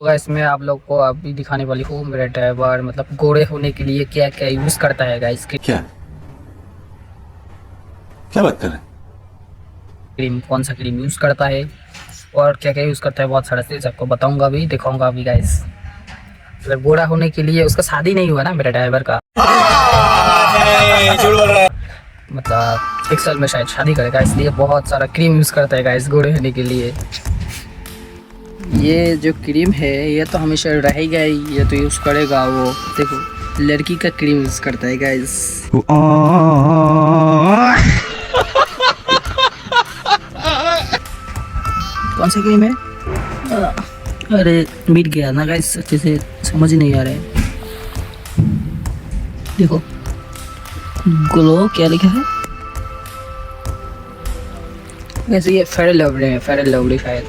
तो इसमें आप लोग को अभी दिखाने वाली हूँ मेरा ड्राइवर मतलब गोरे होने के लिए क्या क्या यूज करता है गाइस। क्या क्या बात कर रहे हैं? क्रीम कौन सा क्रीम यूज करता है और क्या क्या यूज करता है, बहुत सारा चीज आपको बताऊंगा, अभी दिखाऊंगा अभी गाइस। मतलब गोरा होने के लिए उसका शादी नहीं हुआ ना मेरा ड्राइवर का, मतलब 1 साल में शायद शादी करेगा, इसलिए बहुत सारा क्रीम यूज करता है गाइस गोरे होने के लिए। ये जो क्रीम है ये तो हमेशा रहेगा ही, ये तो यूज करेगा वो। देखो लड़की का क्रीम यूज करता है गाइस। कौन सा क्रीम है? अरे मिट गया ना गाइस, अच्छे से समझ ही नहीं आ रहा है। देखो ग्लो क्या लिखा है वैसे, ये फेयर लवली है, फेयर लवली शायद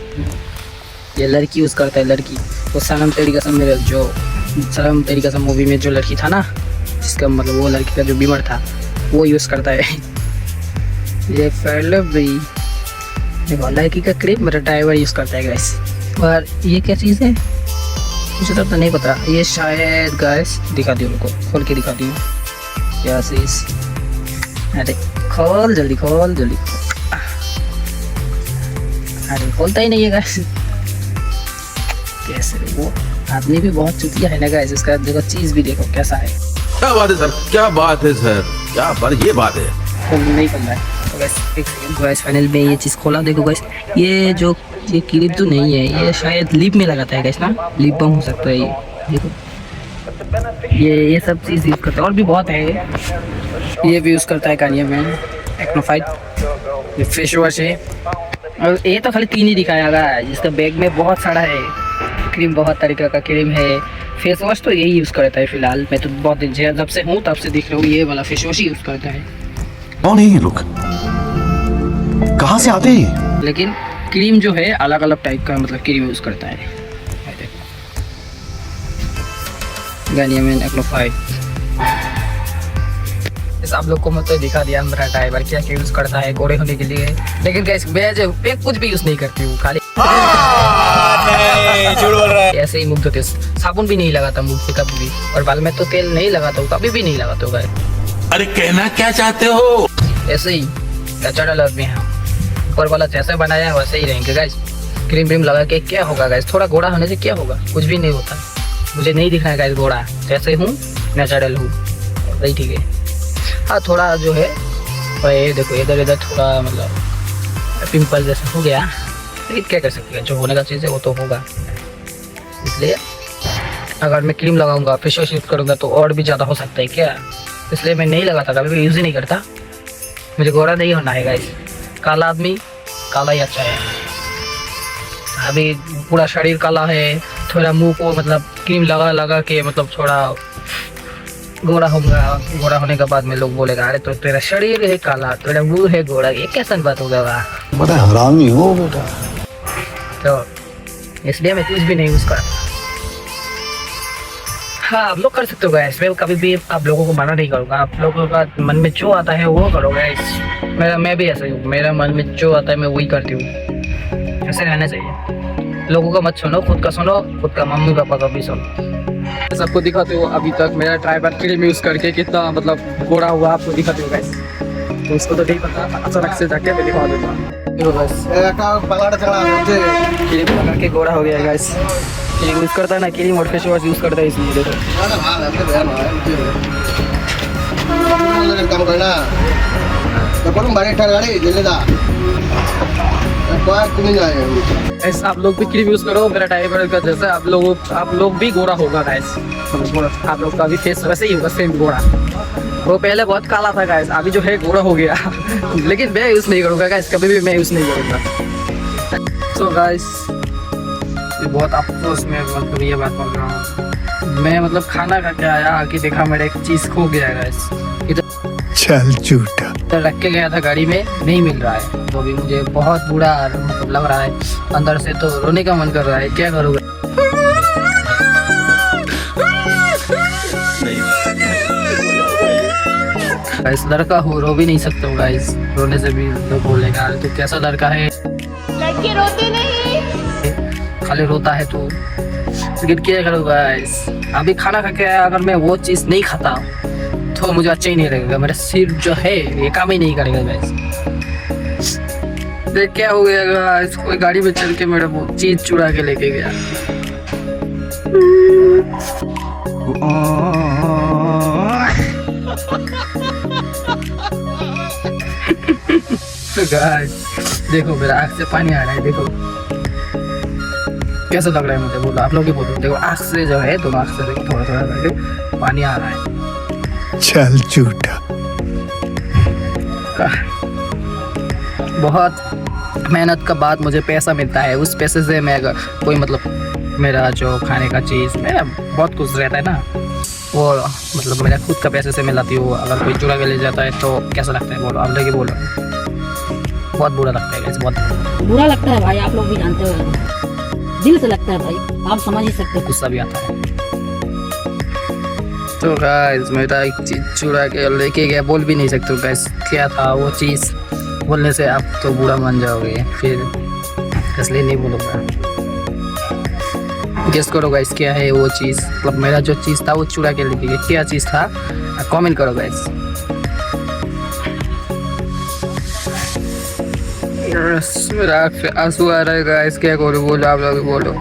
ये लड़की यूज करता है। लड़की वो सनम तेरी कसम में, जो सनम तेरी कसम मूवी में जो लड़की था ना, जिसका मतलब वो लड़की का जो बीमार था वो यूज करता है। ये फेयर लवली देखो लड़की का क्रीम मेरा ड्राइवर यूज करता है गाइस। और ये क्या चीज़ है मुझे तो नहीं पता, ये शायद गाइस दिखा दी उनको, खोल के दिखा दी क्या चीज। अरे खोल जल्दी, खोल जल्दी। अरे खोलता ही नहीं है गाइस, कैसे वो आदमी भी बहुत चुतिया है ना गाइस। इसका देखो चीज भी देखो कैसा है। क्या बात है सर, क्या बात है सर, क्या बात, ये बात है। नहीं खोल रहा है तो गाइस एक सेकंड गाइस, फाइनल में ये चीज खोला। देखो गाइस ये जो ये क्लिप तो नहीं है, ये शायद लिप में लगाता है गाइस ना, लिप बम हो सकता है ये। देखो ये सब चीज यूज करता है, और भी बहुत है। ये भी यूज करता है कानिया में एक्नोफाइट, ये फेस वॉश है। और ये तो खाली 3 ही दिखाया गया, जिसका बैग में बहुत सारा है क्रीम, बहुत तरीका का क्रीम है। फेस वॉश तो यही यूज़ करता है फिलहाल। मैं तो बहुत दिन से जब से हूँ तब से दिख रहा हूँ ये वाला फेस वॉश ही यूज़ करता है। कौन है ये लोग, कहाँ से आते हैं? लेकिन क्रीम जो है अलग अलग टाइप का मतलब क्रीम यूज़ करता है। गार्नियर एक्नोफाइट आप लोग को मतलब दिखा दिया मेरा ड्राइवर क्या क्या यूज़ करता है गोरे होने के लिए। लेकिन गाइस मैं जो कुछ भी यूज़ नहीं करती हूँ, खाली ऐसे ही मुंह धोते, साबुन भी नहीं लगाता मुंह पे कभी भी, और बाल में तो तेल नहीं लगाता हूँ, कभी भी नहीं लगाता हूँ गाइस। अरे कहना क्या चाहते हो? ऐसे ही नेचुरल आदमी है, ऊपर वाला जैसे बनाया है वैसे ही रहेंगे गाइस। क्रीम व्रीम लगा के क्या होगा गाइस, थोड़ा गोरा होने से क्या होगा, कुछ भी नहीं होता। मुझे नहीं दिखना है गाइस गोरा, जैसे हूँ नेचुरल हूँ, वही ठीक है। हाँ थोड़ा जो है ये देखो इधर इधर थोड़ा मतलब पिंपल जैसा हो गया, लेकिन क्या कर सकते हैं, जो होने का चीज़ है वो तो होगा। इसलिए अगर मैं क्रीम लगाऊंगा फेस वॉश यूज़ करूँगा तो और भी ज़्यादा हो सकता है क्या, इसलिए मैं नहीं लगाता, कभी भी यूज़ ही नहीं करता। मुझे गोरा नहीं होना है गाइस, काला आदमी काला ही अच्छा है। अभी पूरा शरीर काला है, थोड़ा मुंह को मतलब क्रीम लगा लगा के मतलब थोड़ा गोरा होगा। गोरा होने के बाद में लोग बोलेगा अरे तो तेरा शरीर है काला, तेरा मुंह है गोरा, ये कैसा बात होगा वाह, बड़ा हरामी हो बेटा। तो इसलिए मैं कुछ भी नहीं यूज़ करता। हाँ आप लोग कर सकते हो गाइस, मैं कभी भी आप लोगों को मना नहीं करूँगा। आप लोगों का मन में जो आता है वो करो गाइस। मैं भी ऐसा ही हूँ, मेरा मन में जो आता है मैं वही करती हूँ, ऐसे रहना चाहिए। लोगों का मत सुनो, खुद का सुनो, खुद का मम्मी पापा का भी सुनो। सबको दिखाते हो अभी तक मेरा ड्राइवर क्रीम यूज़ करके कितना मतलब गोरा हुआ, आपको दिखाते हो गाइस। तो उसको तो नहीं पता, अचानक से जाके मैं दिखा देता हूँ। देखो गाइस क्रीम लगा के गोरा हो गया गाइस। क्रीम यूज़ करता है ना, क्रीम और फेस वॉश यूज़ करता है, इसलिए देखो काम करना तो कौन बारे ठहर गाड़ी जल्दी दा ऐसा आप लोग भी क्रीम यूज़ करो मेरा ड्राइवर का जैसा, आप लोग भी गोरा होगा गाइस। आप लोग का भी फेस वैसे ही होगा सेम गोरा। वो पहले बहुत काला था गाइस, अभी जो है गोरा हो गया। लेकिन मैं यूज़ नहीं करूँगा गाइस, कभी भी मैं यूज़ नहीं करूँगा। सो गाइस बहुत अफसोस में मतलब ये बात बोल रहा हूँ, मैं मतलब खाना खा के आया, आके देखा मेरा एक चीज़ खो गया गाइस। चल झूठा रख के गया था गाड़ी में, नहीं मिल रहा है, तो भी मुझे बहुत बुरा मतलब लग रहा है, अंदर से तो रोने का मन कर रहा है, क्या करूँगा। गाइस लड़का हो, रो भी नहीं सकता हूँ गाइस, रोने से भी लोग बोलेगा अरे तू कैसा लड़का है, लड़के रोते नहीं, खाली रोता है तू। लेकिन क्या करूँ गाइस, अभी खाना खा के आया, अगर मैं वो चीज़ नहीं खाता तो मुझे अच्छा ही नहीं लगेगा, मेरा सिर जो है ये काम ही नहीं करेगा गाइस। देख क्या हो गया गाइस, कोई गाड़ी में चल के मेरा वो चीज़ चुरा के लेके गया। तो गाइस देखो मेरा आँख से पानी आ रहा है, देखो कैसा लग रहा है मुझे, बोलो आप लोग ही बोलो। देखो आँख से जो है, दोनों आँख से देखो थोड़ा थोड़ा करके पानी आ रहा है। चल झूठा। बहुत मेहनत का बाद मुझे पैसा मिलता है, उस पैसे से मैं अगर कोई मतलब मेरा जो खाने का चीज़, मेरा बहुत कुछ रहता है ना, वो मतलब मेरा खुद का पैसे से मैं लाती हूँ। अगर कोई चुरा के ले जाता है तो कैसा लगता है, बोलो आप लोग ही बोलो। बहुत बुरा लगता है गाइस, बहुत बुरा लगता है भाई, आप लोग भी जानते हो, दिल से लगता है भाई, आप समझ ही सकते हो। गुस्सा भी आता है। तो गाइस मेरा एक चीज़ चुरा के लेके गया, बोल भी नहीं सकते गाइस क्या था वो चीज़, बोलने से आप तो बुरा मान जाओगे, फिर इसलिए नहीं बोलूँगा। गेस करो गाइस क्या है वो चीज़, मतलब मेरा जो चीज़ था वो चुरा के लेके गया, क्या चीज़ था कमेंट करो गाइस। मेरा आँख से आंसू आ रहा है गाइस, क्या करूँ बोलो आप लोग बोलो।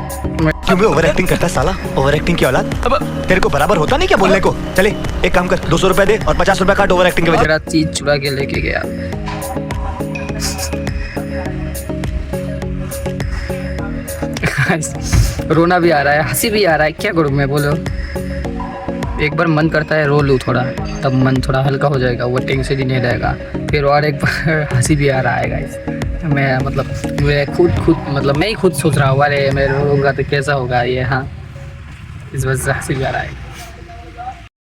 क्यों भी ओवर एक्टिंग करता है साला, ओवर एक्टिंग की औलाद। अब तेरे को बराबर होता नहीं क्या बोलने को। चले एक काम कर, 200 रुपए दे और 50 रुपए काट ओवर एक्टिंग के वजह। मेरा चीज चुरा के लेके गया। रोना भी आ रहा है, हंसी भी आ रहा है, क्या करूँ मैं बोलो। एक बार मन करता है रो लूँ थोड़ा, तब मन थोड़ा हल्का हो जाएगा, वो टेंशन ही नहीं रहेगा। फिर और एक बार हंसी भी आ रहा है गाइस, मैं मतलब मैं खुद मतलब मैं ही खुद सोच रहा हूँ, अरे मैं रोऊंगा तो कैसा होगा ये, हाँ इस वजह से हंसी भी आ रहा है।